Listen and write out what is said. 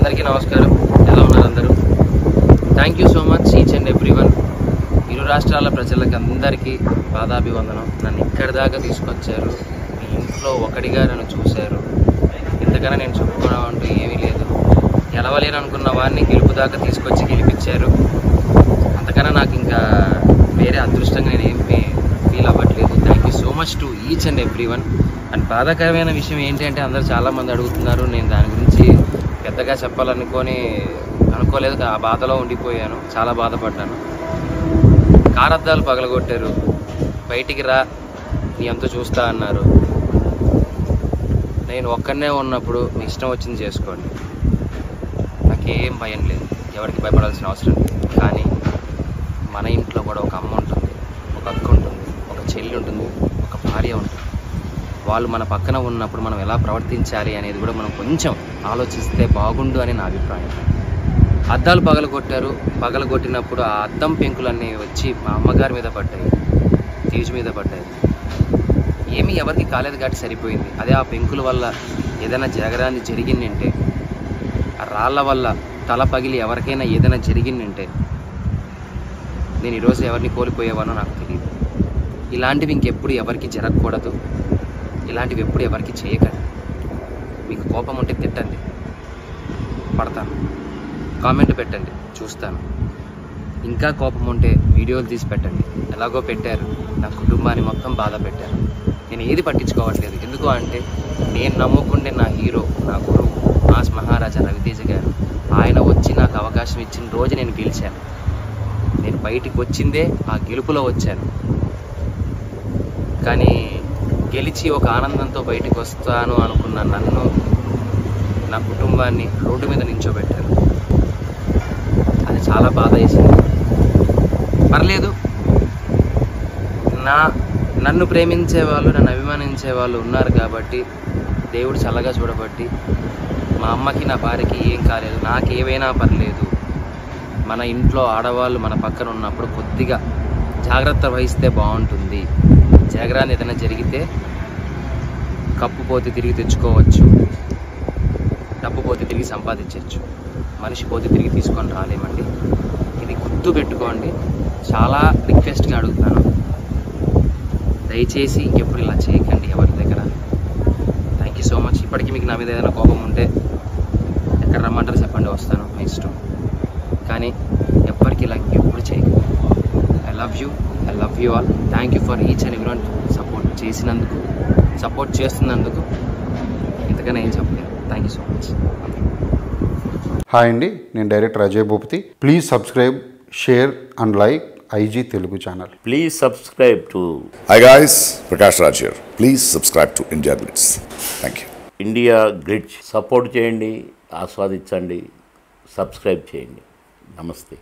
అందరికీ నమస్కారం. ఎలా ఉన్నారు అందరూ? Thank you so much each and everyone. ఇరు రాష్ట్రాల ప్రజలకు అందరికీ పాదాభివందనం. నన్ను ఇక్కడి దాకా తీసుకొచ్చారు. మీ ఇంట్లో ఒకటిగా నన్ను చూశారు. ఇంతకన్నా నేను చెప్పుకోవడం అంటూ ఏమీ లేదు. గెలవలేను అనుకున్న వాడిని గెలుపు దాకా తీసుకొచ్చి గెలిపించారు. అంతకన్నా నాకు ఇంకా వేరే అదృష్టంగా నేను ఏం ఫీల్ అవ్వట్లేదు. Thank you so much to each and everyone. And బాధాకరమైన విషయం ఏంటి అంటే అందరూ చాలామంది అడుగుతున్నారు. నేను దాని గురించి పెద్దగా అనుకోలేదు. ఆ బాధలో ఉండిపోయాను. చాలా బాధపడ్డాను. కారద్దాలు పగలగొట్టారు. బయటికి రా, నీ అంతా చూస్తా అన్నారు. నేను ఒక్కడనే ఉన్నప్పుడు మీ ఇష్టం వచ్చింది చేసుకోండి, నాకేం భయం లేదు, ఎవరికి భయపడాల్సిన అవసరం లేదు. కానీ మన ఇంట్లో కూడా ఒక అమ్మ ఉంటుంది, ఒక అక్క ఉంటుంది, ఒక చెల్లి ఉంటుంది, ఒక భార్య ఉంటుంది. వాళ్ళు మన పక్కన ఉన్నప్పుడు మనం ఎలా ప్రవర్తించాలి అనేది కూడా మనం కొంచెం ఆలోచిస్తే బాగుండు అని నా అభిప్రాయం. అద్దాలు పగలగొట్టినప్పుడు ఆ అద్దం పెంకులన్నీ వచ్చి మా అమ్మగారి మీద పడ్డాయి, తేజు మీద పడ్డాయి. ఏమీ ఎవరికి కాలేదు కాబట్టి సరిపోయింది. అదే ఆ పెంకుల వల్ల ఏదైనా జరిగిందంటే, ఆ రాళ్ళ వల్ల తల పగిలి ఎవరికైనా ఏదైనా జరిగిందంటే నేను ఈరోజు ఎవరిని కోల్పోయేవానో నాకు తెలియదు. ఇలాంటివి ఇంకెప్పుడు ఎవరికి జరగకూడదు. ఇలాంటివి ఎప్పుడు ఎవరికి చేయకండి. మీకు కోపం ఉంటే తిట్టండి, పడతాను. కామెంట్ పెట్టండి, చూస్తాను. ఇంకా కోపం ఉంటే వీడియోలు తీసి పెట్టండి. ఎలాగో పెట్టారు, నా కుటుంబాన్ని మొత్తం బాధ పెట్టారు. నేను ఏది పట్టించుకోవట్లేదు. ఎందుకు అంటే నేను నమ్ముకుంటే నా హీరో, నా గురువు మాస్ మహారాజా రవితేజ గారు, ఆయన వచ్చి నాకు అవకాశం ఇచ్చిన రోజు నేను గెలిచాను. నేను బయటికి వచ్చిందే ఆ గెలుపులో వచ్చాను. కానీ గెలిచి ఒక ఆనందంతో బయటికి వస్తాను అనుకున్న నన్ను, నా కుటుంబాన్ని రోడ్డు మీద నించోబెట్టారు. అది చాలా బాధ వేసింది. పర్లేదు, నన్ను ప్రేమించే వాళ్ళు, నన్ను అభిమానించే వాళ్ళు ఉన్నారు కాబట్టి దేవుడు చల్లగా చూడబట్టి మా అమ్మకి నా భార్యకి ఏం కాలేదు. నాకేమైనా పర్లేదు. మన ఇంట్లో ఆడవాళ్ళు మన పక్కన ఉన్నప్పుడు కొద్దిగా జాగ్రత్త వహిస్తే బాగుంటుంది. జాగ్రత్త ఏదైనా జరిగితే కప్పు పోతే తిరిగి తెచ్చుకోవచ్చు, డబ్బు పోతే తిరిగి సంపాదించవచ్చు, మనిషి పోతే తిరిగి తీసుకొని రాలేమండి. ఇది గుర్తు పెట్టుకోండి. చాలా రిక్వెస్ట్గా అడుగుతాను, దయచేసి ఇంకెప్పుడు ఇలా చేయకండి ఎవరి దగ్గర. Thank you so much. ఇప్పటికీ మీకు నా మీద ఏదైనా కోపం ఉంటే ఎక్కడ రమ్మంటారు చెప్పండి, వస్తాను, మీ ఇష్టం. కానీ ఎవ్వరికి ఇలా ఇంకెప్పుడు చేయకండి. I love you all. Thank you for each and everyone support చేస్తున్నందుకు. ఇంతకన్నా ఏం చెప్పలేదు. Thank you so much. Hi అండి, నేను director Ajay Bhupathi. Please subscribe, share and like IG Telugu channel. Please subscribe to... Hi guys, Prakash Raj here. Please subscribe to India Glitz. Thank you. India Glitz. Support చేయండి, ఆస్వాదించండి, subscribe చేయండి. నమస్తే.